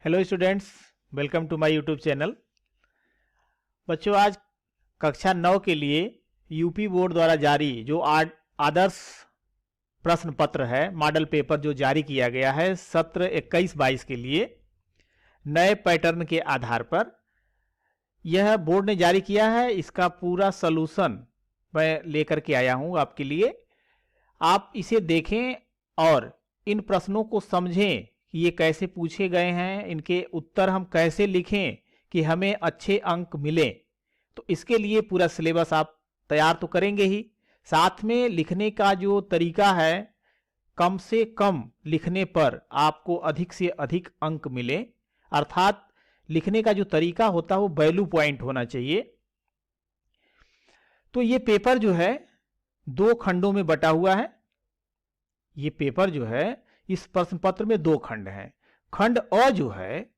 Hello students, welcome to my YouTube channel. बच्चों, आज कक्षा 9 के लिए यूपी बोर्ड द्वारा जारी जो आदर्श प्रश्न पत्र है, मॉडल पेपर जो जारी किया गया है सत्र 21-22 के लिए नए पैटर्न के आधार पर यह बोर्ड ने जारी किया है। इसका पूरा सलूशन मैं लेकर के आया हूं आपके लिए। आप इसे देखें और इन प्रश्नों को समझें कि ये कैसे पूछे गए हैं, इनके उत्तर हम कैसे लिखें कि हमें अच्छे अंक मिलें। तो इसके लिए पूरा सिलेबस आप तैयार तो करेंगे ही, साथ में लिखने का जो तरीका है कम से कम लिखने पर आपको अधिक से अधिक अंक मिले, अर्थात लिखने का जो तरीका होता है वो वैल्यू पॉइंट होना चाहिए। तो ये पेपर जो है 2 खंडों में बटा हुआ है। ये पेपर जो है इस प्रश्न पत्र में 2 खंड हैं। खंड अ जो है,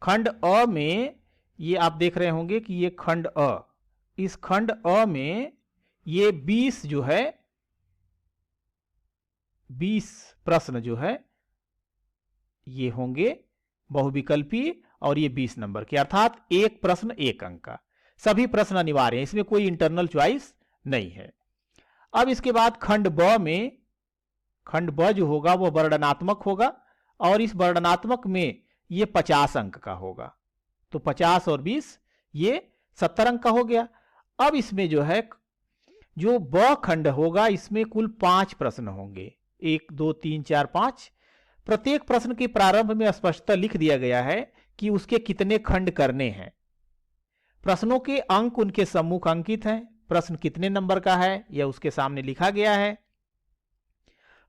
खंड अ में ये आप देख रहे होंगे कि ये खंड अ, इस खंड अ में ये 20 जो है 20 प्रश्न जो है ये होंगे बहुविकल्पी और ये 20 नंबर के, अर्थात एक प्रश्न 1 अंक का। सभी प्रश्न अनिवार्य हैं, इसमें कोई इंटरनल चॉइस नहीं है। अब इसके बाद खंड ब में, खंड ब जो होगा वो वर्णनात्मक होगा और इस वर्णनात्मक में ये 50 अंक का होगा। तो 50 और 20 ये 70 अंक का हो गया। अब इसमें जो है जो ब खंड होगा इसमें कुल 5 प्रश्न होंगे, 1 2 3 4 5। प्रत्येक प्रश्न के प्रारंभ में स्पष्टतः लिख दिया गया है कि उसके कितने खंड करने हैं। प्रश्नों के अंक उनके सम्मुख अंकित हैं। प्रश्न कितने नंबर का है यह उसके सामने लिखा गया है।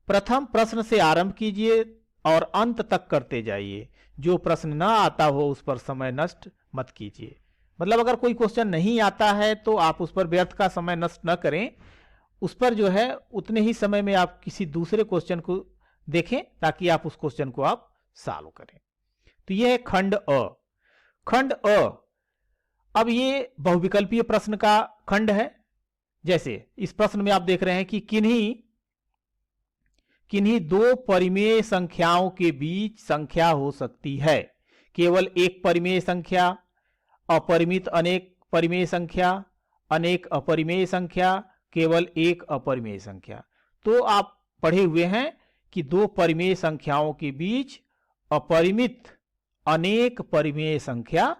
प्रथम प्रश्न से आरंभ कीजिए और अंत तक करते जाइए। जो प्रश्न न आता हो उस पर समय नष्ट मत कीजिए। मतलब अगर कोई क्वेश्चन नहीं आता है तो आप उस पर व्यर्थ का समय नष्ट न करें, उस पर जो है उतने ही समय में आप किसी दूसरे क्वेश्चन को देखें ताकि आप उस क्वेश्चन को आप सॉल्व करें। तो यह है खंड अ। खंड अ, अब ये बहुविकल्पीय प्रश्न का खंड है। जैसे इस प्रश्न में आप देख रहे हैं कि किन्हीं 2 परिमेय संख्याओं के बीच संख्या हो सकती है। केवल एक परिमेय संख्या, अपरिमित अनेक परिमेय संख्या, अनेक अपरिमेय संख्या, केवल एक अपरिमेय संख्या। तो आप पढ़े हुए हैं कि 2 परिमेय संख्याओं के बीच अपरिमित अनेक परिमेय संख्या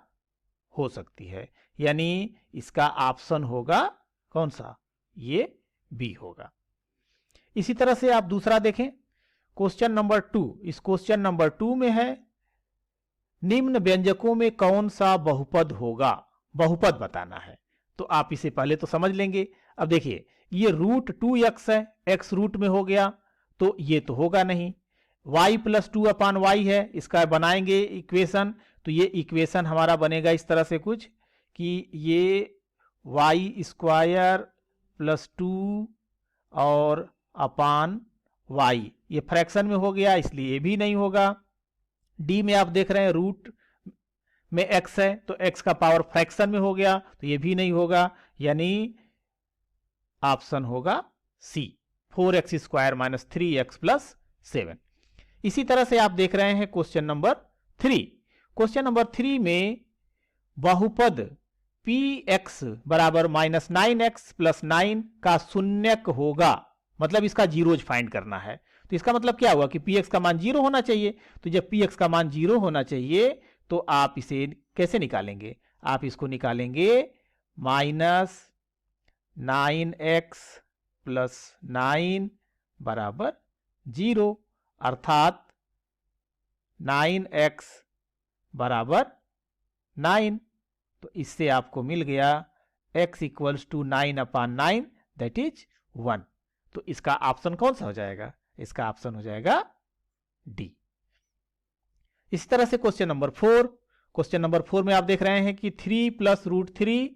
हो सकती है, यानी इसका ऑप्शन होगा कौन सा? ये बी होगा। इसी तरह से आप दूसरा देखें, क्वेश्चन नंबर 2। इस क्वेश्चन नंबर 2 में है निम्न व्यंजकों में कौन सा बहुपद होगा, बहुपद बताना है। तो आप इसे पहले तो समझ लेंगे। अब देखिए ये √2x है, x रूट में हो गया तो ये तो होगा नहीं। y + 2/y है, इसका बनाएंगे इक्वेशन। तो ये इक्वेशन हमारा बनेगा इस तरह से कुछ कि ये y² + 2 और अपान y, ये फ्रैक्शन में हो गया इसलिए ये भी नहीं होगा। डी में आप देख रहे हैं रूट में x है तो x का पावर फ्रैक्शन में हो गया तो ये भी नहीं होगा, यानी ऑप्शन होगा सी, 4x² - 3x + 7। इसी तरह से आप देख रहे हैं क्वेश्चन नंबर 3। क्वेश्चन नंबर 3 में बहुपद px = -9x + 9 का शून्यक होगा, मतलब इसका जीरोज फाइंड करना है। तो इसका मतलब क्या हुआ कि px का मान 0 होना चाहिए। तो जब px का मान 0 होना चाहिए तो आप इसे कैसे निकालेंगे? आप इसको निकालेंगे -9x + 9 = 0, अर्थात 9x = 9। तो इससे आपको मिल गया x = 9/9 दैट इज 1। तो इसका ऑप्शन कौन सा हो जाएगा? इसका ऑप्शन हो जाएगा डी। इसी तरह से क्वेश्चन नंबर 4। क्वेश्चन नंबर 4 में आप देख रहे हैं कि 3 + √3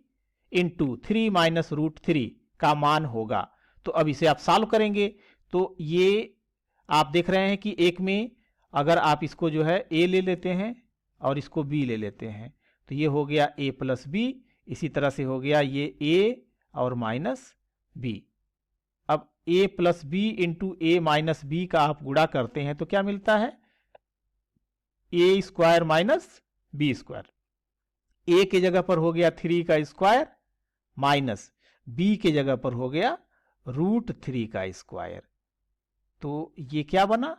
× 3 - √3 का मान होगा। तो अब इसे आप सॉल्व करेंगे। तो ये आप देख रहे हैं कि एक में अगर आप इसको जो है a ले लेते हैं और इसको b ले लेते हैं तो ये हो गया a + b। इसी तरह से हो गया ये a और -b। अब a + b × a - b का आप गुणा करते हैं तो क्या मिलता है? ए स्क्वायर माइनस बी स्क्वायर। ए के जगह पर हो गया 3 का स्क्वायर माइनस बी के जगह पर हो गया √3 का स्क्वायर। तो ये क्या बना,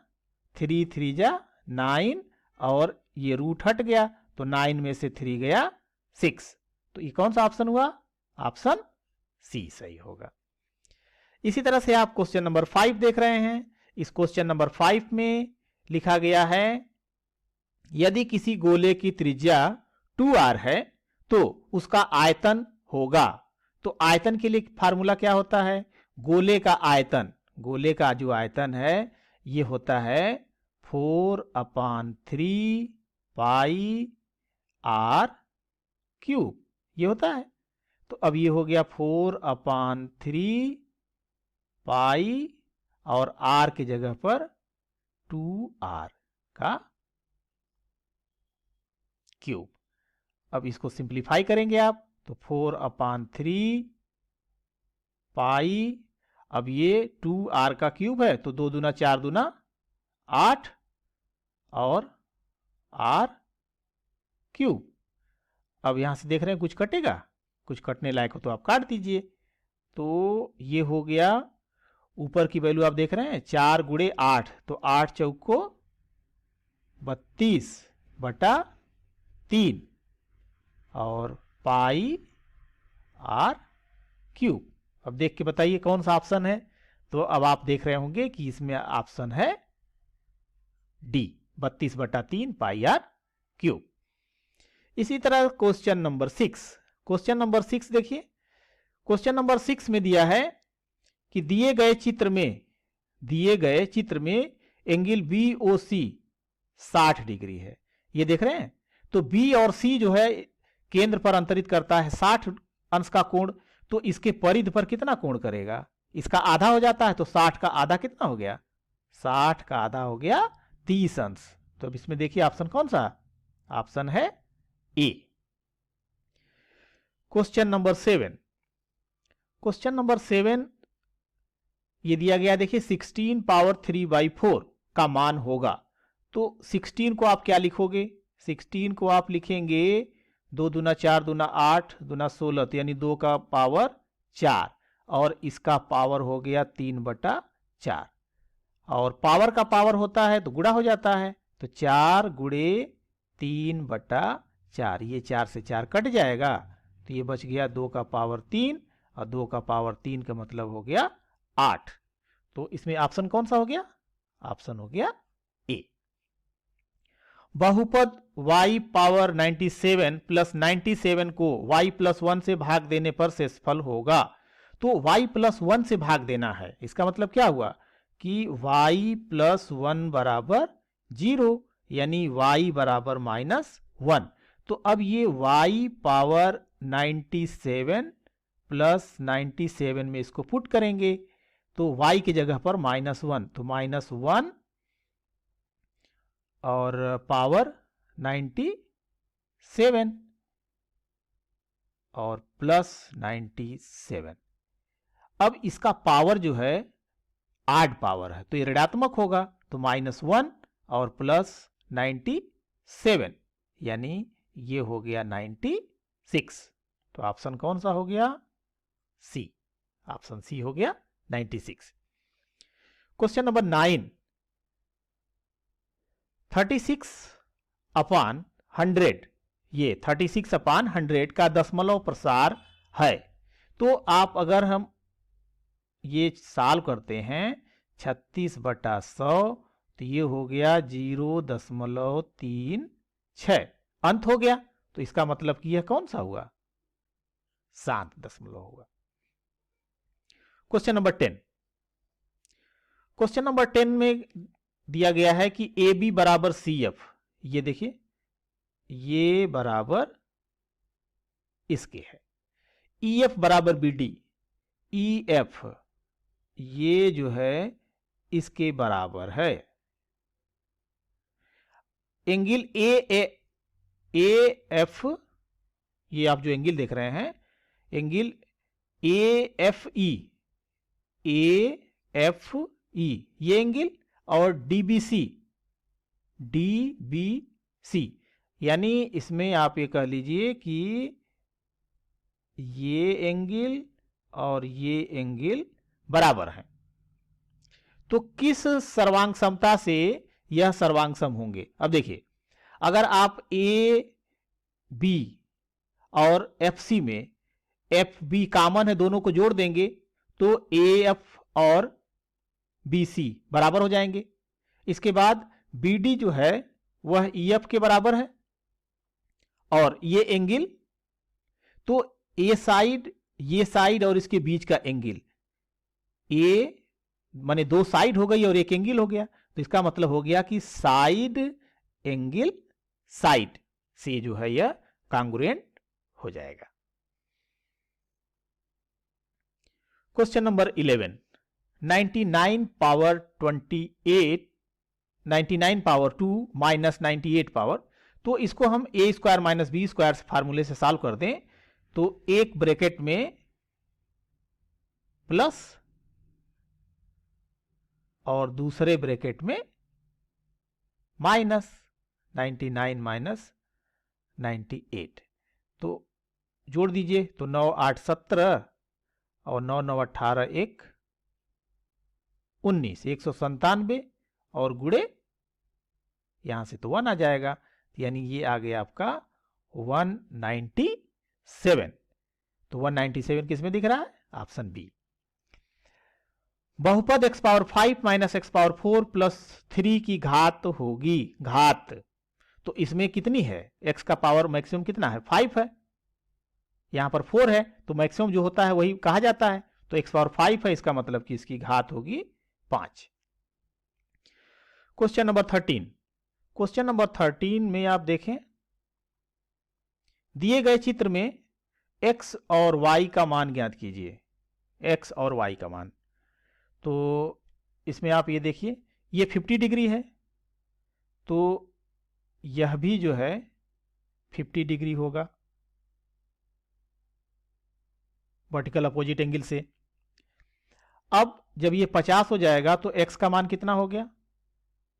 3 3 जा 9 और ये रूट हट गया तो 9 में से 3 गया 6। तो ये कौन सा ऑप्शन हुआ, ऑप्शन सी सही होगा। इसी तरह से आप क्वेश्चन नंबर 5 देख रहे हैं। इस क्वेश्चन नंबर 5 में लिखा गया है यदि किसी गोले की त्रिज्या 2r है तो उसका आयतन होगा। तो आयतन के लिए फार्मूला क्या होता है, गोले का आयतन, गोले का जो आयतन है ये होता है 4/3 पाई r क्यूब, ये होता है। तो अब ये हो गया 4/3 पाई और r की जगह पर 2r का क्यूब। अब इसको सिंप्लीफाई करेंगे आप तो 4/3 पाई, अब ये 2r का क्यूब है तो 2 दूना 4 दूना 8 और r क्यूब। अब यहां से देख रहे हैं कुछ कटेगा, कुछ कटने लायक हो तो आप काट दीजिए। तो ये हो गया, ऊपर की वैल्यू आप देख रहे हैं 4 गुणे 8 तो 8 चौको 32/3 और पाई r क्यूब। अब देख के बताइए कौन सा ऑप्शन है। तो अब आप देख रहे होंगे कि इसमें ऑप्शन है डी, 32/3 पाई r क्यूब। इसी तरह क्वेश्चन नंबर 6, क्वेश्चन नंबर 6 देखिए। क्वेश्चन नंबर 6 में दिया है कि दिए गए चित्र में एंगल BOC 60 डिग्री है, ये देख रहे हैं। तो B और C जो है केंद्र पर अंतरित करता है 60 अंश का कोण, तो इसके परिधि पर कितना कोण करेगा, इसका आधा हो जाता है तो 60 का आधा कितना हो गया, 60 का आधा हो गया 30 अंश। तो अब इसमें देखिए ऑप्शन कौन सा, ऑप्शन है ए। क्वेश्चन नंबर 7, क्वेश्चन नंबर 7 ये दिया गया, देखिए 16 पावर 3/4 का मान होगा। तो 16 को आप क्या लिखोगे, 16 को आप लिखेंगे 2 दूना 4 दूना 8 दूना 16 तो यानी 2 का पावर 4 और इसका पावर हो गया 3/4 और पावर का पावर होता है तो गुणा हो जाता है तो 4 गुणे 3/4, ये 4 से 4 कट जाएगा तो ये बच गया 2 का पावर 3 और 2 का पावर 3 का मतलब हो गया 8। तो इसमें ऑप्शन कौन सा हो गया, ऑप्शन हो गया ए। बहुपद y पावर 97 प्लस 97 को y प्लस 1 से भाग देने पर शेषफल होगा। तो y प्लस 1 से भाग देना है, इसका मतलब क्या हुआ कि y प्लस 1 बराबर 0 यानी y बराबर -1। तो अब ये y पावर 97 प्लस 97 में इसको पुट करेंगे तो y की जगह पर -1 तो -1 और पावर 97 और प्लस 97। अब इसका पावर जो है आड पावर है तो ये ऋणात्मक होगा तो -1 और प्लस 97 यानी ये हो गया 96। तो ऑप्शन कौन सा हो गया, सी, ऑप्शन सी हो गया 96। क्वेश्चन नंबर 9, 36/100, ये 36/100 का दशमलव प्रसार है। तो आप अगर हम ये सॉल्व करते हैं 36/100 तो ये हो गया 0.36 अंत हो गया। तो इसका मतलब कि यह कौन सा हुआ, 7 दशमलव होगा। क्वेश्चन नंबर 10, क्वेश्चन नंबर 10 में दिया गया है कि AB बराबर CF, ये देखिए ये बराबर इसके है, EF बराबर BD, EF ये जो है इसके बराबर है। एंगल AF, ये आप जो एंगल देख रहे हैं एंगल AFE ये एंगल और DBC सी, यानी इसमें आप ये कह लीजिए कि ये एंगल और ये एंगल बराबर हैं। तो किस सर्वांग समता से यह सर्वांग सम होंगे? अब देखिए, अगर आप ए बी और एफ सी में एफ बी कॉमन है, दोनों को जोड़ देंगे तो ए एफ और बी सी बराबर हो जाएंगे। इसके बाद बी डी जो है वह ई एफ के बराबर है, और ये एंगल, तो ये साइड और इसके बीच का एंगल, ए माने दो साइड हो गई और एक एंगल हो गया, तो इसका मतलब हो गया कि साइड एंगल साइड से जो है यह कांग्रुएंट हो जाएगा। Question number 11, 99 power 28, 99 power 2 minus 98 power, तो इसको हम ए स्क्वायर माइनस बी स्क्वायर फार्मूले से सॉल्व कर दें तो एक ब्रैकेट में प्लस और दूसरे ब्रैकेट में माइनस 99 माइनस 98, तो जोड़ दीजिए तो 9 8 17 और 9 9 18 1 19, 197 और गुड़े यहां से तो 1 आ जाएगा, यानी ये आ गया आपका 197। तो 197 किस में दिख रहा है? Option B. बहुपद x power 5 minus x power 4 plus 3 की घात होगी, घात, तो इसमें कितनी है? x का पावर मैक्सिमम कितना है? 5 है, यहां पर 4 है, तो मैक्सिमम जो होता है वही कहा जाता है, तो x पावर 5 है, इसका मतलब कि इसकी घात होगी 5। क्वेश्चन नंबर 13, क्वेश्चन नंबर 13 में आप देखें, दिए गए चित्र में x और y का मान ज्ञात कीजिए, x और y का मान। तो इसमें आप ये देखिए, ये 50 डिग्री है, तो यह भी जो है 50 डिग्री होगा वर्टिकल अपोजिट एंगल से। अब जब ये 50 हो जाएगा तो x का मान कितना हो गया?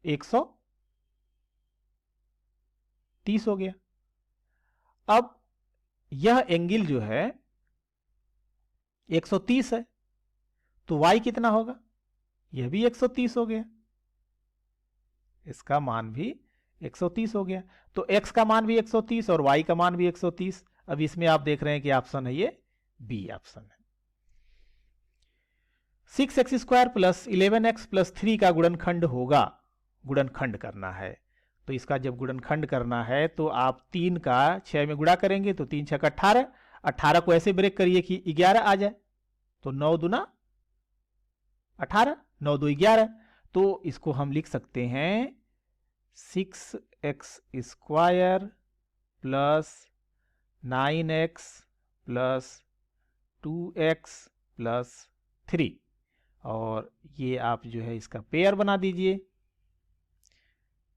130 हो गया। अब यह एंगल जो है 130 है, तो y कितना होगा? यह भी 130 हो गया, इसका मान भी 130 हो गया, तो x का मान भी 130 और y का मान भी 130। अब इसमें आप देख रहे हैं कि ऑप्शन है ये बी ऑप्शन है। 6x square plus 11x plus 3 का गुणनखंड होगा, गुणनखंड करना है, तो इसका जब गुणनखंड करना है तो आप 3 का 6 में गुणा करेंगे तो 3 6 18, 18 को ऐसे ब्रेक करिए कि 11 आ जाए, तो 9 दूना 18, 9 2 11, तो इसको हम लिख सकते हैं 6x square plus 9x plus 2x plus 3, और ये आप जो है इसका पेयर बना दीजिए,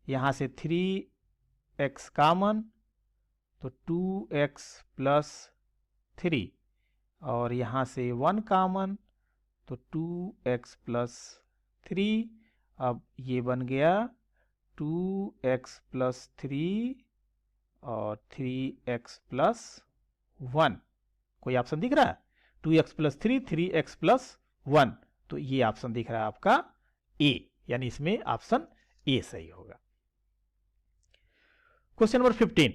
यहां से 3x कॉमन तो 2x प्लस 3, और यहां से 1 कॉमन तो 2x प्लस 3, अब ये बन गया 2x प्लस 3 और 3x प्लस 1। कोई ऑप्शन दिख रहा है? 2x प्लस 3, 3x प्लस 1, तो ये ऑप्शन दिख रहा है आपका ए, यानी इसमें ऑप्शन ए सही होगा। क्वेश्चन नंबर 15,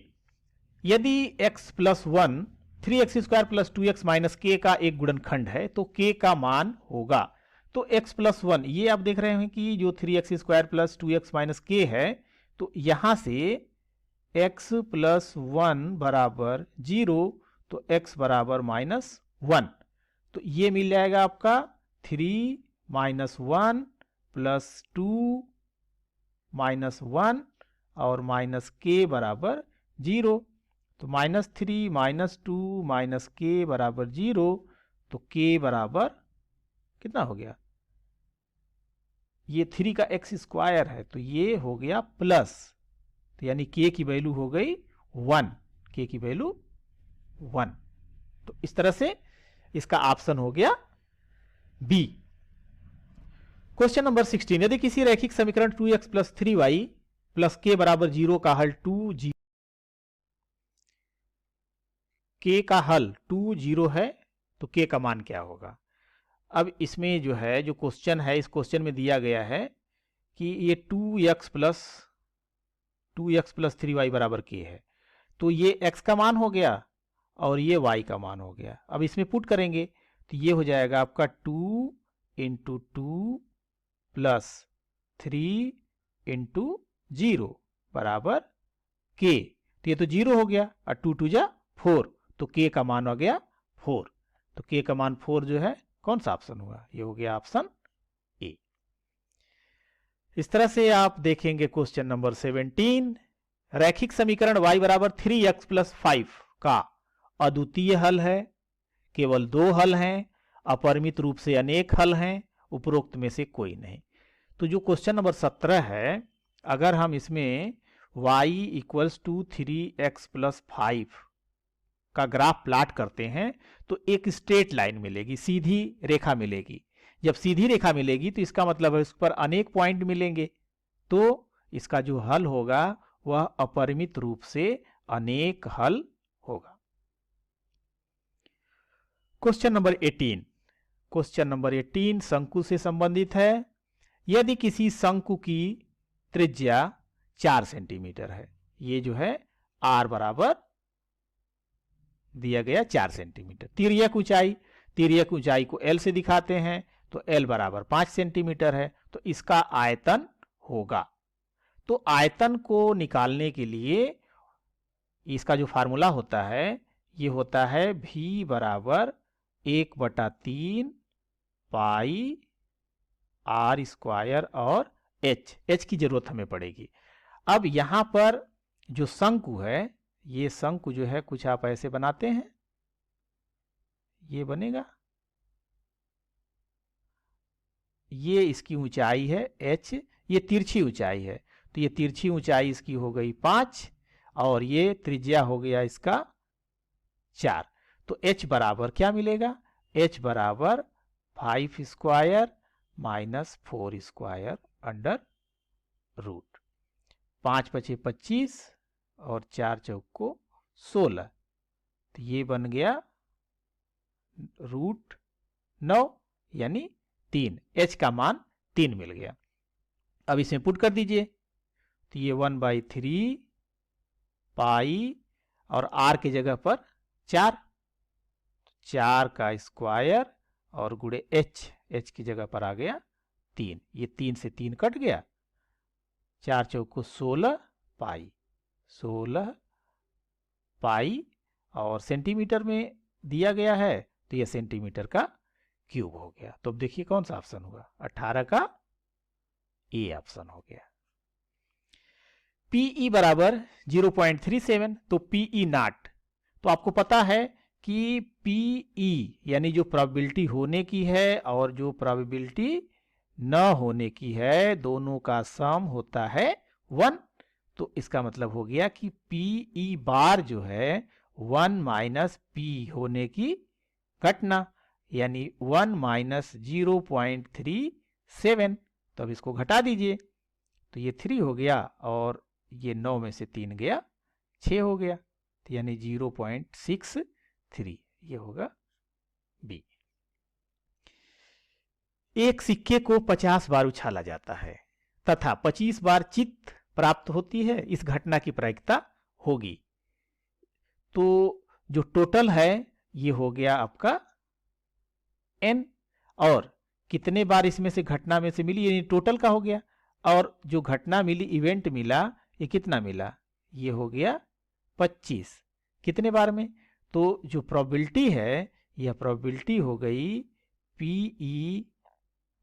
यदि x plus 1 3x square plus 2x minus के का एक गुणनखंड है तो k का मान होगा। तो x प्लस 1, ये आप देख रहे हैं कि जो 3x square plus 2x minus के है, तो यहां से x प्लस 1 बराबर 0, तो x बराबर माइनस 1, तो ये मिल जाएगा आपका 3 माइनस 1 प्लस 2 माइनस 1 और माइनस के बराबर 0, तो माइनस 3 माइनस 2 माइनस के बराबर 0, तो के बराबर कितना हो गया? ये 3 का x स्क्वायर है, तो ये हो गया प्लस, तो यानी के की वैल्यू हो गई 1, के की वैल्यू 1, तो इस तरह से इसका ऑप्शन हो गया बी। क्वेश्चन नंबर 16, यदि किसी रैखिक समीकरण 2x प्लस 3y प्लस के बराबर 0 का हल 2 0, के का हल 2 0 है तो के का मान क्या होगा। अब इसमें जो है जो क्वेश्चन है, इस क्वेश्चन में दिया गया है कि ये 2x प्लस 3y बराबर के है, तो ये x का मान हो गया और ये y का मान हो गया। अब इसमें पुट करेंगे तो ये हो जाएगा आपका 2 इंटू 2 प्लस 3 इंटू 0 बराबर के, तो ये तो 0 हो गया और 2 2 जा 4, तो के का मान हो गया 4। तो के का मान 4 जो है कौन सा ऑप्शन हुआ, ये हो गया ऑप्शन ए। इस तरह से आप देखेंगे क्वेश्चन नंबर 17, रैखिक समीकरण y बराबर 3x प्लस 5 का अद्वितीय हल है, केवल 2 हल हैं, अपरिमित रूप से अनेक हल हैं, उपरोक्त में से कोई नहीं। तो जो क्वेश्चन नंबर 17 है, अगर हम इसमें y equals to 3x plus 5 का ग्राफ प्लाट करते हैं तो एक स्ट्रेट लाइन मिलेगी, सीधी रेखा मिलेगी। जब सीधी रेखा मिलेगी तो इसका मतलब है उस पर अनेक पॉइंट मिलेंगे, तो इसका जो हल होगा वह अपरिमित रूप से अनेक हल होगा। क्वेश्चन नंबर 18, क्वेश्चन नंबर 18 शंकु से संबंधित है। यदि किसी शंकु की त्रिज्या 4 सेंटीमीटर है, ये जो है r बराबर दिया गया 4 सेंटीमीटर, तिर्यक ऊंचाई को l से दिखाते हैं तो l बराबर 5 सेंटीमीटर है, तो इसका आयतन होगा। तो आयतन को निकालने के लिए इसका जो फार्मूला होता है ये होता है v बराबर 1/3 पाई r स्क्वायर और h की जरूरत हमें पड़ेगी। अब यहां पर जो शंकु है, ये शंकु जो है कुछ आप ऐसे बनाते हैं, ये बनेगा, ये इसकी ऊंचाई है h, ये तिरछी ऊंचाई है, तो ये तिरछी ऊंचाई इसकी हो गई 5 और ये त्रिज्या हो गया इसका 4। तो h बराबर क्या मिलेगा, h बराबर 5 square minus 4 square under root 5 पचे 25 और 4 चौक को 16, तो ये बन गया √9 यानी 3, h का मान 3 मिल गया। अब इसमें पुट कर दीजिए तो ये 1/3 पाई और r की जगह पर 4 का स्क्वायर और गुणे h की जगह पर आ गया 3, ये 3 से 3 कट गया, 4 चौक को 16 पाई और सेंटीमीटर में दिया गया है तो यह सेंटीमीटर का क्यूब हो गया। तो अब देखिए कौन सा ऑप्शन हुआ, 18 का ए ऑप्शन हो गया। PE बराबर 0.37, तो PE नॉट, तो आपको पता है कि PE यानी जो प्रोबेबिलिटी होने की है और जो प्रोबेबिलिटी न होने की है, दोनों का सम होता है 1। तो इसका मतलब हो गया कि PE बार जो है 1 माइनस P होने की घटना, यानी 1 माइनस 0.37। तो अब इसको घटा दीजिए तो ये 3 हो गया और ये 9 में से 3 गया 6 हो गया, तो यानी 0.63, ये होगा बी। एक सिक्के को 50 बार उछाला जाता है तथा 25 बार चित्त प्राप्त होती है, इस घटना की प्रायिकता होगी। तो जो टोटल है ये हो गया आपका n, और कितने बार इसमें से घटना में से मिली यानी टोटल का हो गया, और जो घटना मिली इवेंट मिला ये कितना मिला, ये हो गया 25, कितने बार में, तो जो प्रोबेबिलिटी है यह प्रोबेबिलिटी हो गई PE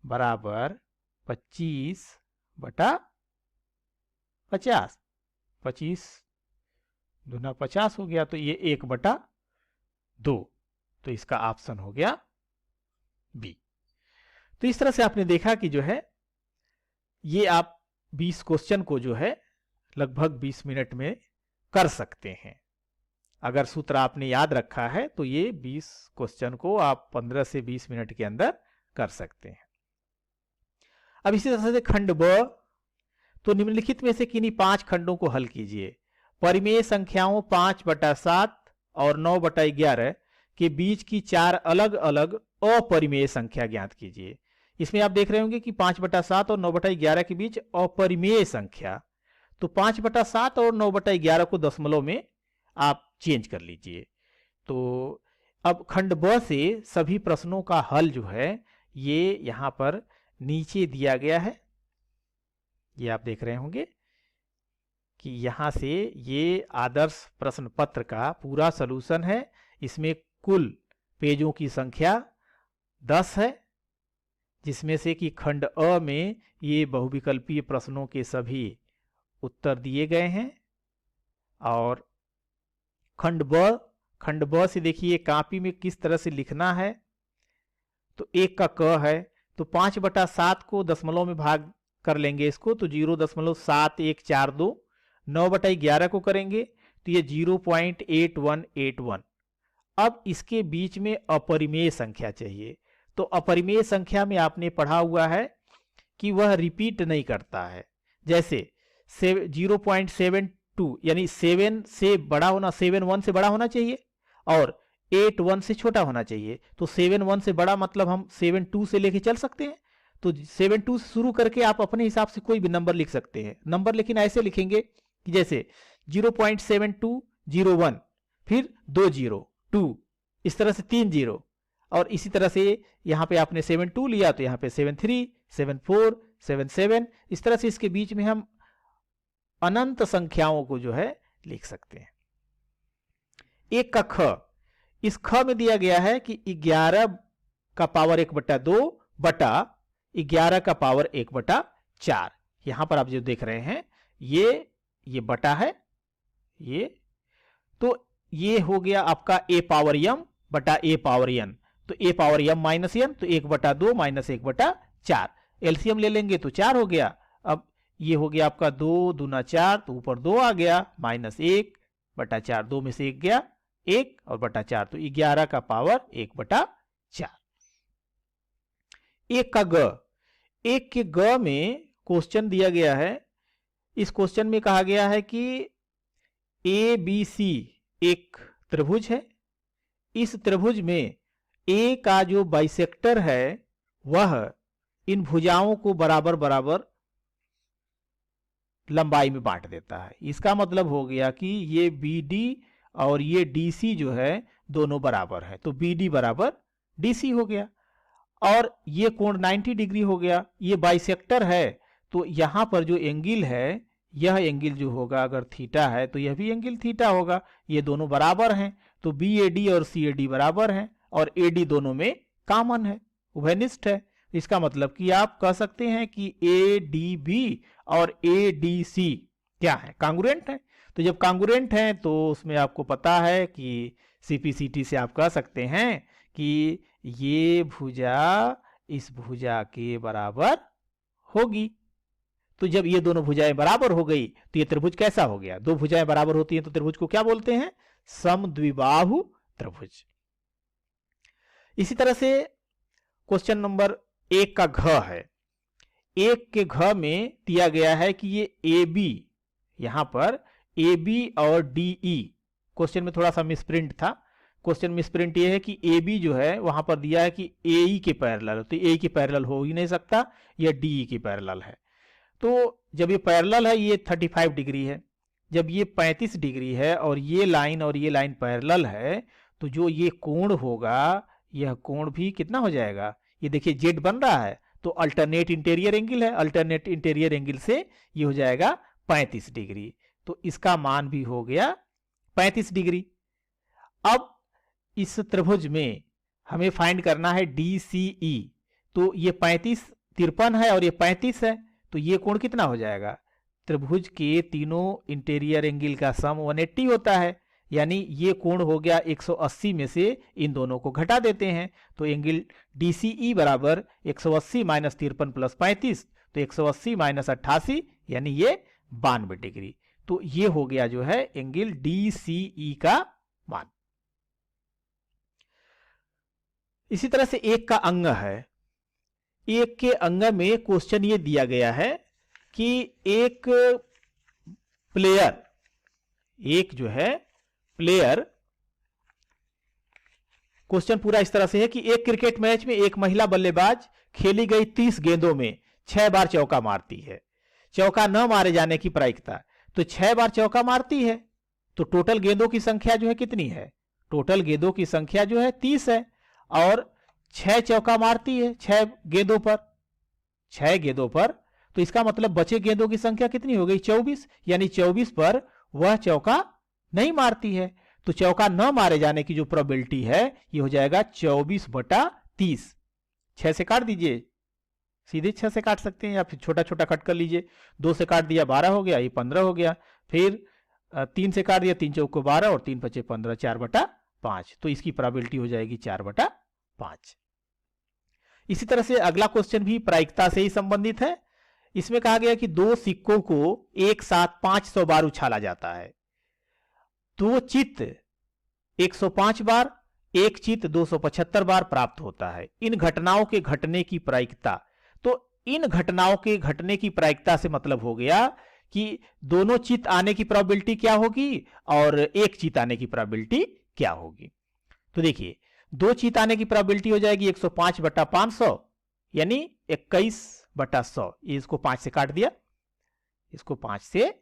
बराबर 25/50, 25 दूना 50 हो गया, तो ये 1/2, तो इसका ऑप्शन हो गया बी। तो इस तरह से आपने देखा कि जो है ये आप 20 क्वेश्चन को जो है लगभग 20 मिनट में कर सकते हैं। अगर सूत्र आपने याद रखा है तो ये 20 क्वेश्चन को आप 15 से 20 मिनट के अंदर कर सकते हैं। अब इसी तरह से खंड ब, तो निम्नलिखित में से किन्हीं 5 खंडों को हल कीजिए। परिमेय संख्याओं 5/7 और 9/11 के बीच की 4 अलग अलग अपरिमेय संख्या ज्ञात कीजिए। इसमें आप देख रहे होंगे कि 5/7 और 9/11 के बीच अपरिमेय संख्या, तो 5/7 और 9/11 को दशमलव में आप चेंज कर लीजिए। तो अब खंड ब से सभी प्रश्नों का हल जो है ये यहां पर नीचे दिया गया है। ये आप देख रहे होंगे कि यहां से ये आदर्श प्रश्न पत्र का पूरा सलूशन है। इसमें कुल पेजों की संख्या 10 है, जिसमें से कि खंड अ में ये बहुविकल्पीय प्रश्नों के सभी उत्तर दिए गए हैं। और खंड ब से देखिए कापी में किस तरह से लिखना है। तो 1 का क है, तो 5/7 को दशमलव में भाग कर लेंगे इसको, तो 0.7142। 9/11 को करेंगे तो ये 0.8181। अब इसके बीच में अपरिमेय संख्या चाहिए। तो अपरिमेय संख्या में आपने पढ़ा हुआ है कि वह रिपीट नहीं करता है। जैसे 0.72 यानी 7 से बड़ा होना, 7 1 से बड़ा होना चाहिए और 8 1 से छोटा होना चाहिए। तो 7 1 से बड़ा मतलब हम 7 2 से लेके चल सकते हैं। तो 7 2 से शुरू करके आप अपने हिसाब से कोई भी नंबर लिख सकते हैं। नंबर लेकिन ऐसे लिखेंगे कि जैसे 0.7201, फिर 2 0 2, इस तरह से 3 0, और इसी तरह से यहाँ पे आपने 7 2 लिया तो यहाँ पे 7 3 7 4 7 7, इस तरह से इसके बीच में हम अनंत संख्याओं को जो है लिख सकते हैं। 1 का ख, इस ख में दिया गया है कि 11 का पावर 1/2 बटा 11 का पावर 1/4। यहां पर आप जो देख रहे हैं ये बटा है, ये तो ये हो गया आपका a पावर m बटा a पावर n। तो a power m minus n, तो 1/2 माइनस 1/4। एलसीएम ले लेंगे तो 4 हो गया। अब ये हो गया आपका 2 दूना 4, तो ऊपर 2 आ गया, माइनस 1/4, 2 में से 1 गया 1 और बटा 4, तो 11 का पावर 1/4। 1 का ग, 1 के ग में क्वेश्चन दिया गया है। इस क्वेश्चन में कहा गया है कि ABC एक त्रिभुज है। इस त्रिभुज में A का जो बाइसेक्टर है वह इन भुजाओं को बराबर बराबर लंबाई में बांट देता है। इसका मतलब हो गया कि ये BD और ये DC जो है दोनों बराबर है, तो BD बराबर DC हो गया। और ये कोण 90 डिग्री हो गया। ये बाइसेक्टर है, तो यहां पर जो एंगल है, यह एंगल जो होगा अगर थीटा है तो यह भी एंगल थीटा होगा। ये दोनों बराबर हैं, तो BAD और CAD बराबर हैं और AD दोनों में कॉमन है, उभयनिष्ठ है। इसका मतलब कि आप कह सकते हैं कि ADB और ADC क्या है, कांग्रुएंट है। तो जब कांग्रुएंट है तो उसमें आपको पता है कि CPCT से आप कह सकते हैं कि ये भुजा इस भुजा के बराबर होगी। तो जब ये दोनों भुजाएं बराबर हो गई तो ये त्रिभुज कैसा हो गया? दो भुजाएं बराबर होती हैं तो त्रिभुज को क्या बोलते हैं? समद्विबाहु त्रिभुज। इसी तरह से क्वेश्चन नंबर 1 का घ है। 1 के घ में दिया गया है कि ये AB, यहां पर AB और DE, क्वेश्चन में थोड़ा सा मिसप्रिंट था। क्वेश्चन मिसप्रिंट ये है कि AB जो है वहां पर दिया है कि AE के पैरेलल, तो AE के पैरेलल हो ही नहीं सकता, यह DE के पैरेलल है। तो जब ये पैरेलल है ये 35 डिग्री है, जब ये 35 डिग्री है और ये लाइन पैरेलल है, तो जो ये कोण होगा यह कोण भी कितना हो जाएगा? ये देखिए जेड बन रहा है, तो अल्टरनेट इंटीरियर एंगल है, अल्टरनेट इंटीरियर एंगल से ये हो जाएगा 35 डिग्री। तो इसका मान भी हो गया 35 डिग्री। अब इस त्रिभुज में हमें फाइंड करना है DCE। तो ये 35 53 है और ये 35 है, तो ये कोण कितना हो जाएगा? त्रिभुज के तीनों इंटीरियर एंगल का सम 180 होता है, यानी ये कोण हो गया 180 में से इन दोनों को घटा देते हैं, तो एंगल DCE बराबर 180 माइनस 53 प्लस 35, तो 180 माइनस 88 यानी ये 92 डिग्री। तो ये हो गया जो है एंगल DCE का मान। इसी तरह से 1 का अंग है। 1 के अंग में क्वेश्चन ये दिया गया है कि एक प्लेयर, एक जो है प्लेयर, क्वेश्चन पूरा इस तरह से है कि एक क्रिकेट मैच में एक महिला बल्लेबाज खेली गई 30 गेंदों में 6 बार चौका मारती है। चौका न मारे जाने की प्रायिकता, तो 6 बार चौका मारती है तो टोटल गेंदों की संख्या जो है कितनी है? टोटल गेंदों की संख्या जो है 30 है, और 6 चौका मारती है 6 गेंदों पर, 6 गेंदों पर, तो इसका मतलब बचे गेंदों की संख्या कितनी हो गई? 24, यानी 24 पर वह चौका नहीं मारती है। तो चौका न मारे जाने की जो प्रोबेबिलिटी है ये हो जाएगा 24/30। 6 से काट दीजिए, सीधे 6 से काट सकते हैं, या फिर छोटा छोटा कट कर लीजिए। 2 से काट दिया 12 हो गया, ये 15 हो गया। फिर 3 से काट दिया, 3 चौको 12 और 3 5 15, 4/5। तो इसकी प्रोबेबिलिटी हो जाएगी 4/5। इसी तरह से अगला क्वेश्चन भी प्रायिकता से ही संबंधित है। इसमें कहा गया कि 2 सिक्कों को एक साथ 500 बार उछाला जाता है। 2 चित्त 105 बार, एक चित्त 275 बार प्राप्त होता है। इन घटनाओं के घटने की प्रायिकता, तो इन घटनाओं के घटने की प्रायिकता से मतलब हो गया कि दोनों चित्त आने की प्रोबेबिलिटी क्या होगी और एक चित्त आने की प्रोबेबिलिटी क्या होगी। तो देखिए, 2 चित्त आने की प्रोबेबिलिटी हो जाएगी 105/500, यानी 21/100। इसको 5 से काट दिया, इसको 5 से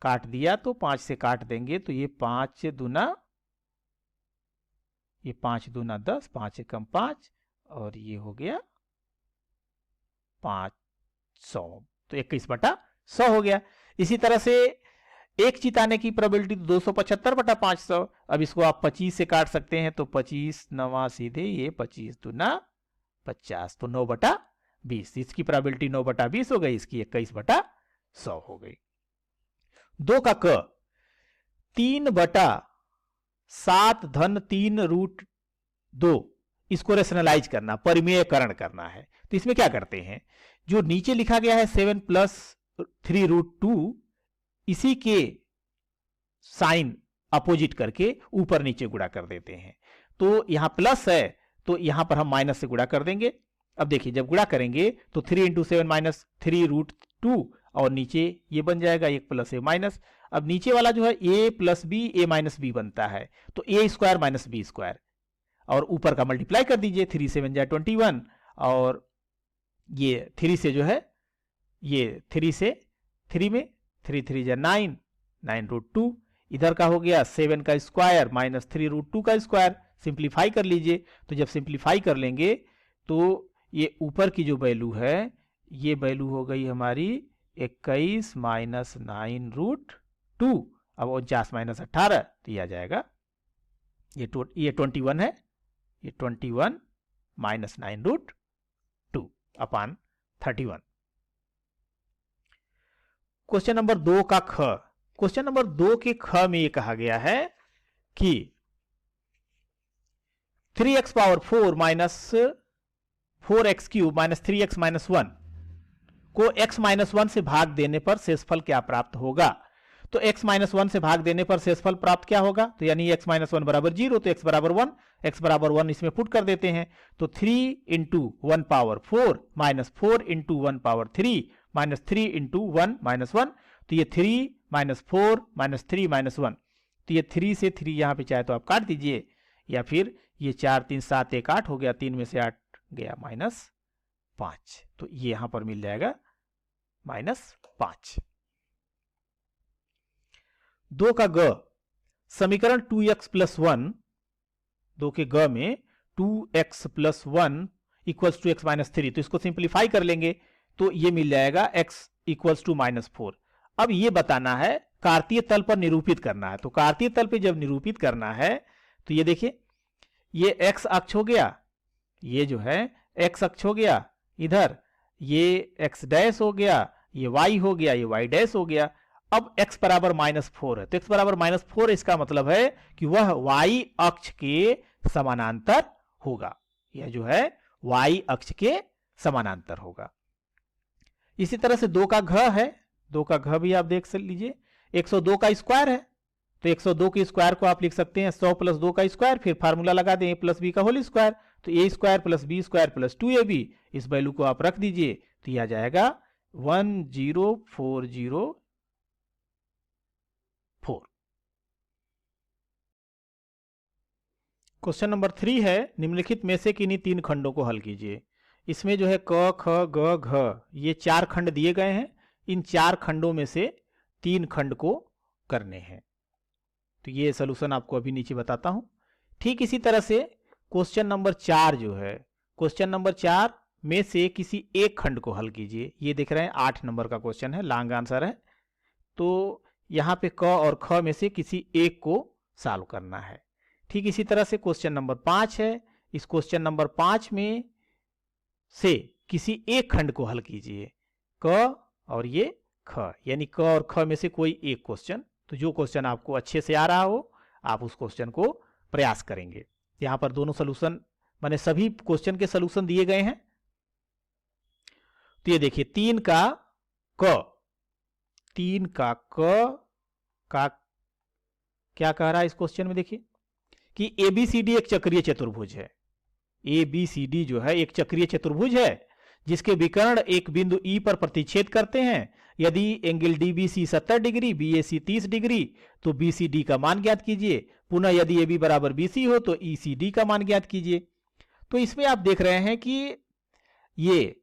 काट दिया, तो 5 से काट देंगे तो ये 5 दूना, ये 5 दूना 10, 5 एकम 5, और ये हो गया 500, तो 21/100 हो गया। इसी तरह से एक चित्त आने की प्रोबेबिलिटी 275/500। अब इसको आप 25 से काट सकते हैं, तो 25 9 सीधे, ये 25 दूना 50, तो 9/20। इसकी प्रोबेबिलिटी 9/20 हो गई, इसकी 21/100 हो गई। 2 का क 3/7-3√2, इसको रेशनलाइज करना, परिमेयकरण करना है। तो इसमें क्या करते हैं, जो नीचे लिखा गया है 7 + 3√2, इसी के साइन अपोजिट करके ऊपर नीचे गुणा कर देते हैं। तो यहां प्लस है तो यहां पर हम माइनस से गुणा कर देंगे। अब देखिए, जब गुणा करेंगे तो 3 × 7 - 3√2, और नीचे ये बन जाएगा 1 + a-। अब नीचे वाला जो है a + b, a - b बनता है, तो a² - b², और ऊपर का मल्टीप्लाई कर दीजिए, 3 × 7 = 21, और ये 3 से जो है, ये 3 से 3 में 3 3 = 9, 9√2। इधर का हो गया 7 का स्क्वायर - 3√2 का स्क्वायर। सिंप्लीफाई कर लीजिए, तो जब सिंप्लीफाई कर लेंगे तो ये ऊपर की जो वैल्यू है, ये वैल्यू हो गई हमारी 21 - 9√2। अब 49 - 18, तो ये आ जाएगा, ये 21 है, ये 21 - 9√2/31। क्वेश्चन नंबर 2 का ख, क्वेश्चन नंबर 2 के ख में ये कहा गया है कि 3x⁴ - 4x³ - 3x - 1 को x - 1 से भाग देने पर शेषफल क्या प्राप्त होगा। तो x - 1 से भाग देने पर शेषफल प्राप्त क्या होगा, तो यानी x - 1 = 0, तो x = 1, x = 1 इसमें पुट कर देते हैं। तो 3 × 1⁴ - 4 × 1⁴ - 3 - 3 × 1 - 1, तो ये 3 - 4 - 3 - 1, तो ये 3 से 3 यहां पे चाहे तो आप काट दीजिए, या फिर ये 4 3 7 1 8 हो गया, 3 में से 8 गया -5, तो ये यहां पर मिल जाएगा -5। 2 का ग, समीकरण 2x + 1, 2 के ग में 2x + 1 = x - 3, तो इसको सिंप्लीफाई कर लेंगे तो ये मिल जाएगा x = -4। अब ये बताना है, कार्तीय तल पर निरूपित करना है। तो कार्तीय तल पे जब निरूपित करना है तो ये देखिए, ये x अक्ष हो गया, ये जो है x अक्ष हो गया, इधर ये x' हो गया, ये y हो गया, ये y' हो गया। अब x = -4 है, तो x = -4, इसका मतलब है कि वह y अक्ष के समानांतर होगा, यह जो है y अक्ष के समानांतर होगा। इसी तरह से 2 का घ है, 2 का घ भी आप देख लीजिए, 102 का स्क्वायर है, तो 102 के स्क्वायर को आप लिख सकते हैं 100 + 2 का स्क्वायर, फिर फार्मूला लगा दें a + b का होल स्क्वायर, तो a² + b² + 2ab, इस वैल्यू को आप रख दीजिए, तो यह आ जाएगा 10404। क्वेश्चन नंबर 3 है, निम्नलिखित में से किन्हीं 3 खंडों को हल कीजिए। इसमें जो है क ख ग घ ये 4 खंड दिए गए हैं। इन 4 खंडों में से 3 खंड को करने हैं। तो ये सलूशन आपको अभी नीचे बताता हूं। ठीक इसी तरह से क्वेश्चन नंबर 4 जो है, क्वेश्चन नंबर 4 में से किसी एक खंड को हल कीजिए। ये देख रहे हैं 8 नंबर का क्वेश्चन है, लॉन्ग आंसर है। तो यहाँ पे क और ख में से किसी एक को सॉल्व करना है। ठीक इसी तरह से क्वेश्चन नंबर 5 है। इस क्वेश्चन नंबर 5 में से किसी एक खंड को हल कीजिए, क और ये ख, यानी क और ख में से कोई एक क्वेश्चन। तो जो क्वेश्चन आपको अच्छे से आ रहा हो आप उस क्वेश्चन को प्रयास करेंगे। यहां पर दोनों सलूशन माने सभी क्वेश्चन के सलूशन दिए गए हैं। तो ये देखिए 3 का क का क्या कह रहा है इस क्वेश्चन में, देखिए कि एबीसीडी एक चक्रीय चतुर्भुज है। एबीसीडी जो है एक चक्रीय चतुर्भुज है जिसके विकर्ण एक बिंदु ई पर प्रतिच्छेद करते हैं। यदि angle DBC 70 degree, BAC 30 degree, तो बीसीडी का मान ज्ञात कीजिए। पुनः यदि एबी बराबर बीसी हो तो ईसीडी का मान ज्ञात कीजिए। तो इसमें आप देख रहे हैं कि ये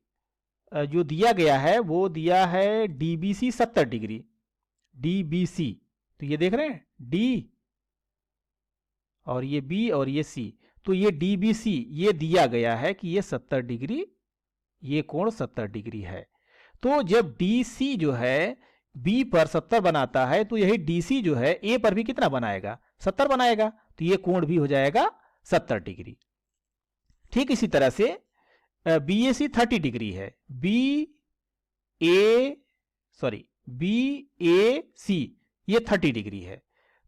जो दिया गया है वो दिया है डीबीसी 70 डिग्री, डीबीसी। तो ये देख रहे हैं डी और ये बी और ये सी। तो ये डीबीसी ये दिया गया है कि ये 70 डिग्री, ये कोण 70 डिग्री है। तो जब डीसी जो है बी पर 70 बनाता है तो यही डीसी जो है ए पर भी कितना बनाएगा, 70 बनाएगा। तो ये कोण भी हो जाएगा 70 डिग्री। ठीक इसी तरह से बीएसी 30 डिग्री है, बी ए सी ये 30 डिग्री है।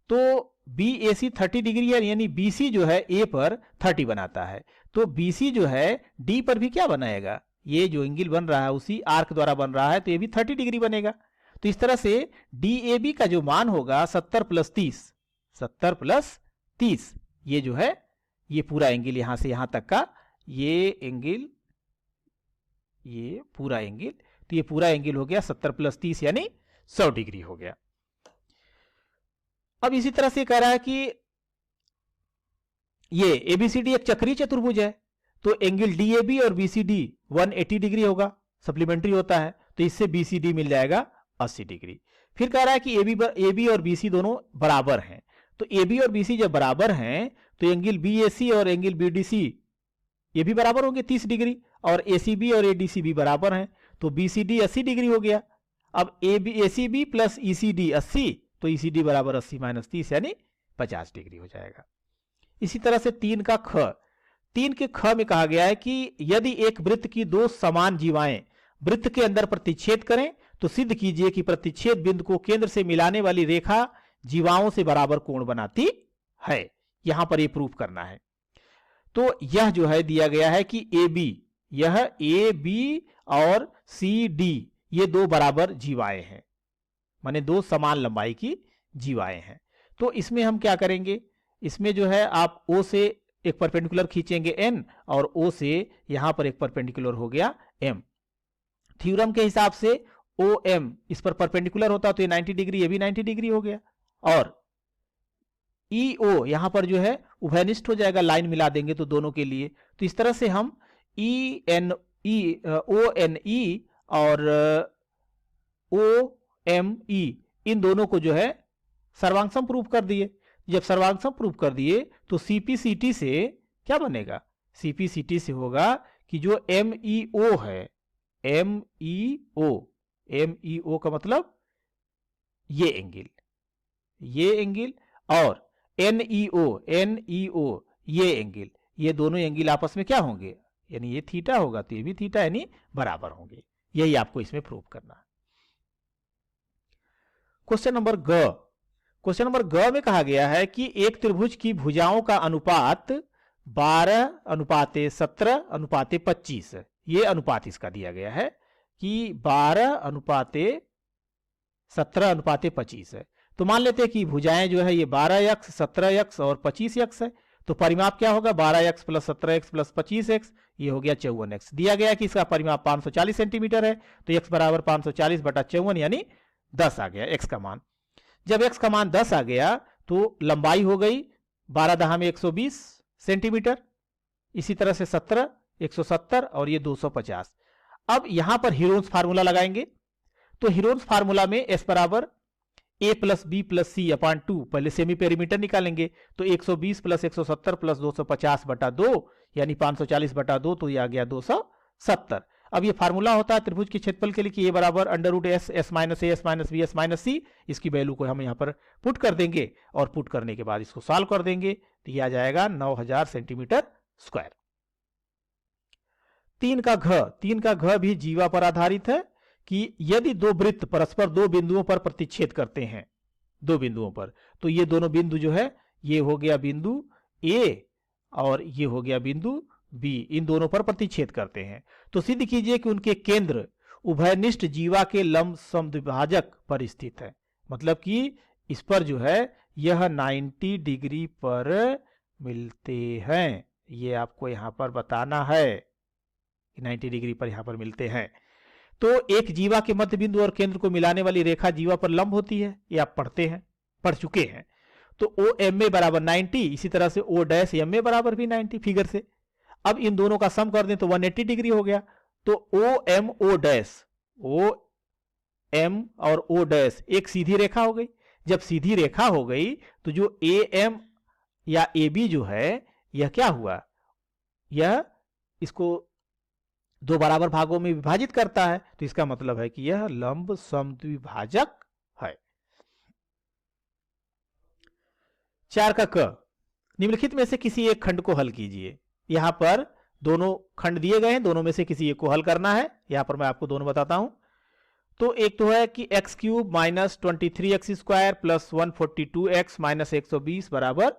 तो बी ए सी 30 डिग्री है, यानी बीसी जो है ए पर 30 बनाता है। तो बीसी जो है डी पर भी क्या बनाएगा, ये जो एंगल बन रहा है उसी आर्क द्वारा बन रहा है, तो ये भी 30 डिग्री बनेगा। तो इस तरह से डी ए बी का जो मान होगा 70 प्लस 30, ये जो है ये पूरा एंगल यहां से यहां तक का ये एंगल, ये पूरा एंगल, तो ये पूरा एंगल हो गया 70 प्लस 30 यानी 100 डिग्री हो गया। अब इसी तरह से कह रहा है कि ये एबीसीडी एक चक्रीय चतुर्भुज है, तो एंगल डीएबी और बीसीडी 180 डिग्री होगा, सप्लीमेंट्री होता है। तो इससे बीसीडी मिल जाएगा 80 डिग्री। फिर कह रहा है कि एबी और बीसी दोनों बराबर हैं। तो एबी और बीसी जब बराबर हैं तो एंगल बीएसी और एंगल बीडीसी ये भी बराबर होंगे 30 डिग्री, और एसीबी और एडीसी भी बराबर हैं। तो बीसीडी 80 डिग्री हो गया। अब एसीबी प्लस ईसीडी 80, तो ईसीडी बराबर 80 माइनस 30 यानी 50 डिग्री हो जाएगा। इसी तरह से 3 का ख, 3 के ख में कहा गया है कि यदि एक वृत्त की 2 समान जीवाएं वृत्त के अंदर प्रतिच्छेद करें तो सिद्ध कीजिए कि प्रतिच्छेद बिंदु को केंद्र से मिलाने वाली रेखा जीवाओं से बराबर कोण बनाती है। यहां पर यह प्रूफ करना है। तो यह जो है दिया गया है कि ए बी, यह ए बी और सी डी ये 2 बराबर जीवाएं हैं, माने 2 समान लंबाई की जीवाएं हैं। तो इसमें हम क्या करेंगे, इसमें जो है आप ओ से एक परपेंडिकुलर खींचेंगे एन, और ओ से यहां पर एक परपेंडिकुलर हो गया एम। थ्योरम के हिसाब से ओ एम इस पर परपेंडिकुलर होता तो ये 90 डिग्री, ये भी 90 डिग्री हो गया। और ई ओ यहां पर जो है उभयनिष्ठ हो जाएगा, लाइन मिला देंगे तो दोनों के लिए। तो इस तरह से हम E N E O N E और ओ एम ई इन दोनों को जो है सर्वांगसम प्रूफ कर दिए। जब सर्वांगसम प्रूफ कर दिए तो सीपीसीटी से क्या बनेगा, सीपीसीटी से होगा कि जो एम ई ओ है, एम ई ओ का मतलब ये एंगल और एन ई ओ ये एंगल, ये दोनों एंगल आपस में क्या होंगे, यानी ये थीटा होगा तो ये भी थीटा, यानी बराबर होंगे। यही आपको इसमें प्रूफ करना है। क्वेश्चन नंबर ग में कहा गया है कि एक त्रिभुज की भुजाओं का अनुपात 12:17:25 है। ये अनुपात इसका दिया गया है कि 12:17:25 है। तो मान लेते हैं कि भुजाएं जो है ये 12x, 17x और 25x है। तो परिमाप क्या होगा 12x plus 17x plus 25x, ये हो गया 54x। दिया गया कि इसका परिमाप 540 सेंटीमीटर है, तो x बराबर 540 बटा 54 यानी 10 आ गया x का मान। जब x का मान 10 आ गया तो लंबाई हो गई 12 दहा में 120 सेंटीमीटर, इसी तरह से 17 170 और ये 250। अब यहां पर हीरोन्स फार्मूला लगाएंगे, तो हीरोन्स फार्मूला में s बराबर a plus b plus c upon 2, पहले सेमी पेरीमीटर निकालेंगे, तो 120 प्लस 170 प्लस 250 बटा 2 यानी 540 बटा 2, तो ये आ गया 270। अब ये फार्मूला होता है त्रिभुज के क्षेत्रफल के लिए कि a बराबर under root S, S minus A, S minus B, S minus C. इसकी वैल्यू को हम यहाँ पर पुट कर देंगे और पुट करने के बाद इसको सॉल्व कर देंगे, तो ये आ जाएगा 9000 सेंटीमीटर स्क्वायर। 3 का घ भी जीवा पर आधारित है कि यदि दो वृत्त परस्पर दो बिंदुओं पर प्रतिच्छेद करते हैं, दो बिंदुओं पर, तो ये दोनों बिंदु जो है ये हो गया बिंदु A और ये हो गया बिंदु B, इन दोनों पर प्रतिच्छेद करते हैं, तो सिद्ध कीजिए कि उनके केंद्र उभयनिष्ठ जीवा के लंब समद्विभाजक पर स्थित है। मतलब कि इस पर जो है यह 90 डिग्री पर मिलते हैं, ये आपको यहां पर बताना है कि 90 डिग्री पर यहां पर मिलते हैं। तो एक जीवा के मध्य बिंदु और केंद्र को मिलाने वाली रेखा जीवा पर लंब होती है, ये आप पढ़ चुके हैं। तो ओ एम ए बराबर 90, इसी तरह से ओ डैश एम ए बराबर भी 90 फिगर से। अब इन दोनों का सम कर दें तो 180 डिग्री हो गया। तो O M O dash, O M और ओ डैश एक सीधी रेखा हो गई। जब सीधी रेखा हो गई तो जो ए एम या ए बी जो है यह क्या हुआ, यह इसको दो बराबर भागों में विभाजित करता है, तो इसका मतलब है कि यह लंब समद्विभाजक है। 4 का क, निम्नलिखित में से किसी एक खंड को हल कीजिए। यहां पर दोनों खंड दिए गए हैं, दोनों में से किसी एक को हल करना है। यहां पर मैं आपको दोनों बताता हूं। तो एक तो है कि x cube minus 23x square plus 142x minus 120 बराबर,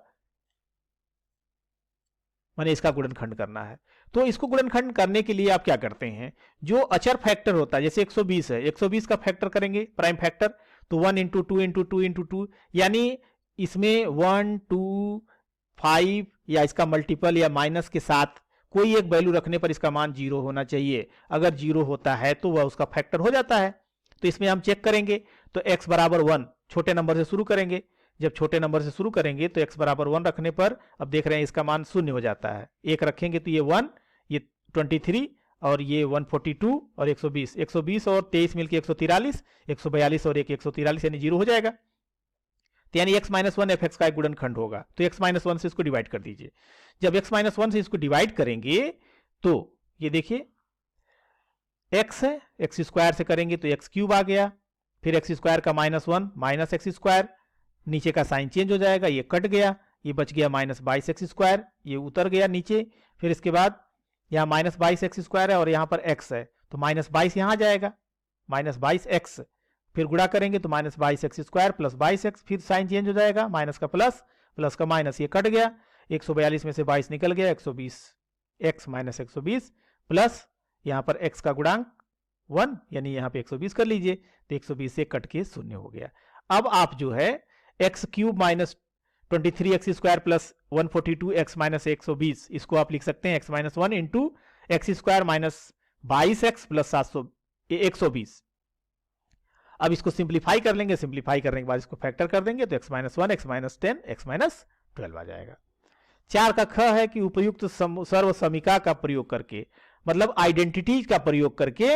मैंने इसका गुणनखंड करना है। तो इसको गुणनखंड करने के लिए आप क्या करते हैं, जो अचर फैक्टर होता है, जैसे 120 है, 120 का फैक्टर करेंगे प्राइम फैक्टर, तो 1 इंटू 2 इंटू 2 इंटू 2, यानी इसमें 1 2 5 या इसका मल्टीपल या माइनस के साथ कोई एक वैल्यू रखने पर इसका मान 0 होना चाहिए। अगर 0 होता है तो वह उसका फैक्टर हो जाता है। तो इसमें हम चेक करेंगे, तो x बराबर 1, छोटे नंबर से शुरू करेंगे। जब छोटे नंबर से शुरू करेंगे तो x बराबर 1 रखने पर अब देख रहे हैं इसका मान 0 हो जाता है। 1 रखेंगे तो ये 1, ये 23 और ये 142 और 120, 120 और 23 मिलकर 143, 142 और 1 143 यानी 0 हो जाएगा। तो यानी x माइनस 1 एफ एक्स का एक गुणनखंड होगा। तो x माइनस 1 से इसको डिवाइड कर दीजिए। जब x माइनस 1 से इसको डिवाइड करेंगे तो ये देखिए x है, एक्स स्क्वायर से करेंगे तो एक्स क्यूब आ गया, फिर एक्स स्क्वायर का माइनस 1 माइनस एक्स स्क्वायर, नीचे का साइन चेंज हो जाएगा, ये कट गया, ये बच गया माइनस 22 एक्स स्क्वायर, ये उतर गया नीचे। फिर इसके बाद यहाँ माइनस 22 एक्स स्क्वायर है और यहाँ पर x है, तो माइनस 22 यहाँ आ जाएगा, माइनस 22 एक्स, फिर गुणा करेंगे तो minus 22 x square plus 22 x, फिर साइन चेंज हो जाएगा, माइनस का प्लस, प्लस का माइनस, ये कट गया, 142 में से 22 निकल गया, 120 एक्स माइनस 120 प्लस यहाँ पर x का गुणांक 1 यानी यहाँ पे 120 कर लीजिए, तो 120 से कट के 0 हो गया। अब आप जो है x cube minus 23x square plus 142x minus 120, इसको आप लिख सकते हैं x minus 1 into x square minus 22x plus 120। अब इसको सिंप्लीफाई कर लेंगे, सिंप्लीफाई करने के बाद इसको फैक्टर कर देंगे तो x minus 1, x minus 10, x minus 12 आ जाएगा। 4 का ख है कि उपयुक्त सर्व समीका का प्रयोग करके, मतलब आइडेंटिटीज का प्रयोग करके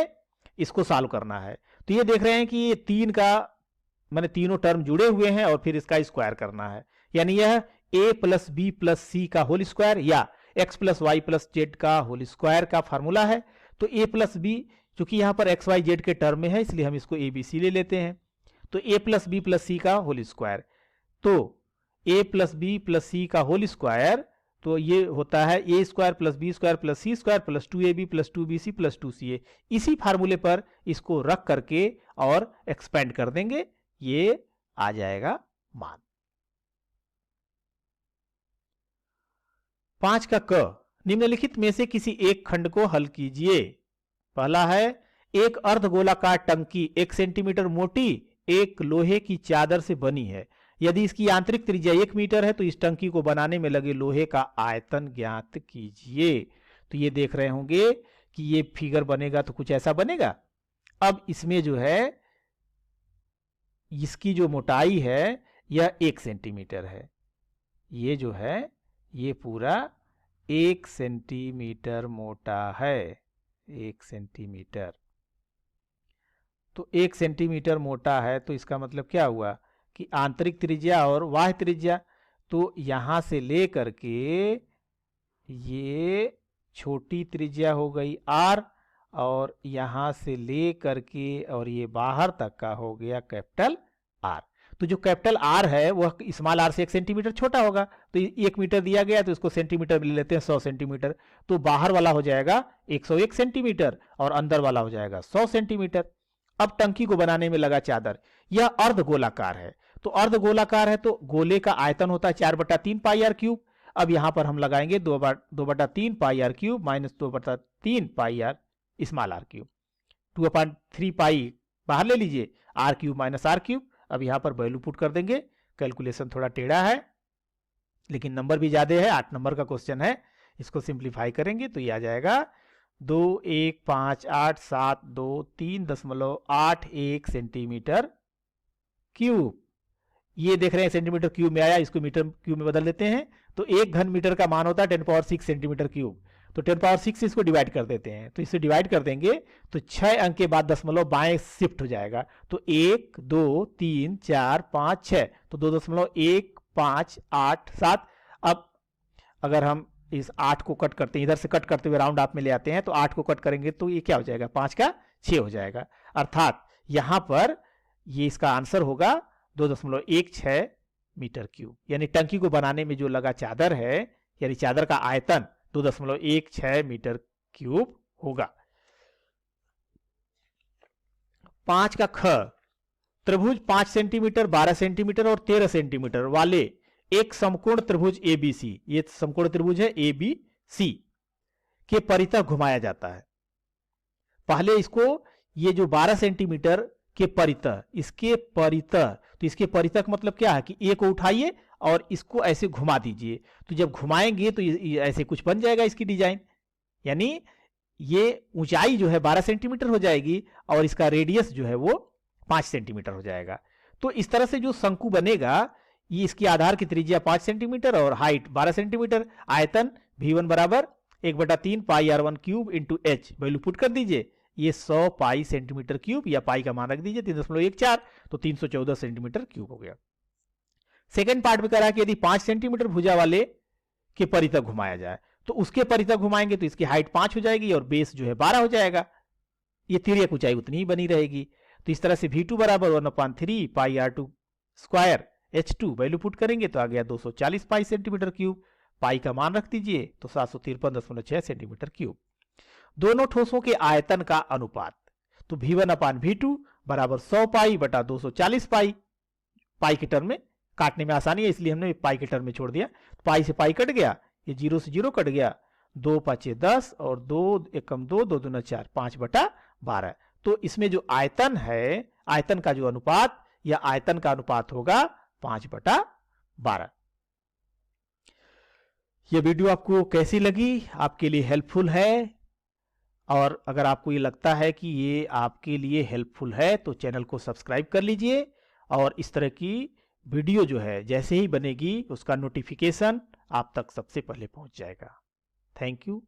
इसको सॉल्व करना है। तो ये देख रहे हैं कि ये 3 का मैंने तीनों टर्म जुड़े हुए हैं और फिर इसका स्क्वायर करना है, यानी यह a plus b plus c का होल स्क्वायर या x plus y plus z का होल स्क्वायर का फार्मूला है। तो a प्लस बी, चूंकि यहाँ पर एक्स वाई जेड के टर्म में है इसलिए हम इसको ए बी सी ले लेते हैं। तो a plus b plus c का होल स्क्वायर, तो a plus b plus c का होल स्क्वायर, तो ये होता है a square plus b square plus c square plus 2ab plus 2bc plus 2ca। इसी फार्मूले पर इसको रख करके और एक्सपेंड कर देंगे, ये आ जाएगा मान। 5 का क, निम्नलिखित में से किसी एक खंड को हल कीजिए। पहला है एक अर्धगोलाकार टंकी 1 सेंटीमीटर मोटी एक लोहे की चादर से बनी है। यदि इसकी आंतरिक त्रिज्या 1 मीटर है तो इस टंकी को बनाने में लगे लोहे का आयतन ज्ञात कीजिए। तो ये देख रहे होंगे कि ये फिगर बनेगा तो कुछ ऐसा बनेगा। अब इसमें जो है इसकी जो मोटाई है यह 1 सेंटीमीटर है, ये जो है ये पूरा 1 सेंटीमीटर मोटा है, 1 सेंटीमीटर। तो 1 सेंटीमीटर मोटा है तो इसका मतलब क्या हुआ कि आंतरिक त्रिज्या और बाह्य त्रिज्या, तो यहां से लेकर के ये छोटी त्रिज्या हो गई r, और यहां से लेकर के और ये बाहर तक का हो गया कैपिटल R। तो जो कैपिटल R है वह स्मॉल r से 1 सेंटीमीटर छोटा होगा, तो 1 मीटर दिया गया तो इसको सेंटीमीटर में ले लेते हैं 100 सेंटीमीटर। तो बाहर वाला हो जाएगा 101 सेंटीमीटर और अंदर वाला हो जाएगा 100 सेंटीमीटर। अब टंकी को बनाने में लगा चादर, यह अर्ध गोलाकार है। तो अर्ध गोलाकार है तो गोले का आयतन होता है 4/3 पाई r क्यूब। अब यहां पर हम लगाएंगे 2/3 पाई r क्यूब माइनस 2/3 पाई r स्मॉल r क्यूब। 2/3 पाई बाहर ले लीजिए, r cube minus r cube. अब यहां पर वैल्यू पुट कर देंगे। कैलकुलेशन थोड़ा टेढ़ा है लेकिन नंबर भी ज्यादा है, 8 नंबर का क्वेश्चन है। इसको सिंप्लीफाई करेंगे तो ये आ जाएगा 2158723.81 सेंटीमीटर क्यूब। ये देख रहे हैं सेंटीमीटर क्यूब में आया, इसको मीटर क्यूब में बदल देते हैं। तो 1 घन मीटर का मान होता है 10⁶ सेंटीमीटर क्यूब। तो 10⁶ इसको डिवाइड कर देते हैं, तो इसे डिवाइड कर देंगे तो 6 अंक के बाद दशमलव बाएं शिफ्ट हो जाएगा। तो 1 2 3 4 5 6, तो 2.1587। अब अगर हम इस 8 को कट करते हैं, इधर से कट करते हुए राउंड ऑफ में ले आते हैं, तो 8 को कट करेंगे तो ये क्या हो जाएगा, 5 का 6 हो जाएगा। अर्थात यहां पर ये इसका आंसर होगा 2.16 मीटर क्यूब। यानी टंकी को बनाने में जो लगा चादर है, यानी चादर का आयतन 2.16 मीटर क्यूब होगा। 5 का ख, त्रिभुज 5 सेंटीमीटर 12 सेंटीमीटर और 13 सेंटीमीटर वाले एक समकोण त्रिभुज ABC, ये समकोण त्रिभुज है ABC के परितः घुमाया जाता है। पहले इसको ये जो 12 सेंटीमीटर के परितः, इसके परितः, तो इसके परितः का मतलब क्या है कि ए को उठाइए और इसको ऐसे घुमा दीजिए। तो जब घुमाएंगे तो ये ऐसे कुछ बन जाएगा इसकी डिजाइन। यानी ये ऊंचाई जो है 12 सेंटीमीटर हो जाएगी और इसका रेडियस जो है वो 5 सेंटीमीटर हो जाएगा। तो इस तरह से जो शंकु बनेगा, ये इसकी आधार की त्रिज्या 5 सेंटीमीटर और हाइट 12 सेंटीमीटर। आयतन V1 बराबर 1/3 पाई r1 cube into h, value put कर दीजिए। ये 100 पाई सेंटीमीटर क्यूब, या पाई का मान रख दीजिए 3.14, तो 314 सेंटीमीटर क्यूब हो गया। सेकेंड पार्ट में करा कि यदि 5 सेंटीमीटर भुजा वाले के परितः घुमाया जाए, तो उसके परितः घुमाएंगे तो इसकी हाइट 5 हो जाएगी और बेस जो है 12 हो जाएगा। ये तिर्यक ऊंचाई उतनी ही बनी रहेगी। तो इस तरह से V2 बराबर 1/3 पाई r2 square h2, value put करेंगे तो आ गया 240 पाई सेंटीमीटर क्यूब। पाई का मान रख दीजिए तो 753.6 सेंटीमीटर क्यूब। दोनों ठोसों के आयतन का अनुपात, तो V1/V2 बराबर 100 पाई बटा 240 पाई। पाई के टर्म में काटने में आसानी है इसलिए हमने पाई के टर्म में छोड़ दिया। पाई से पाई कट गया, ये 0 से 0 कट गया, 2 5 10 और 2 एकम 2 2 दूना 4, 5/12। तो इसमें जो आयतन है, आयतन का जो अनुपात, या आयतन का अनुपात होगा 5/12। यह वीडियो आपको कैसी लगी, आपके लिए हेल्पफुल है? और अगर आपको ये लगता है कि ये आपके लिए हेल्पफुल है तो चैनल को सब्सक्राइब कर लीजिए, और इस तरह की वीडियो जो है जैसे ही बनेगी उसका नोटिफिकेशन आप तक सबसे पहले पहुंच जाएगा। Thank you.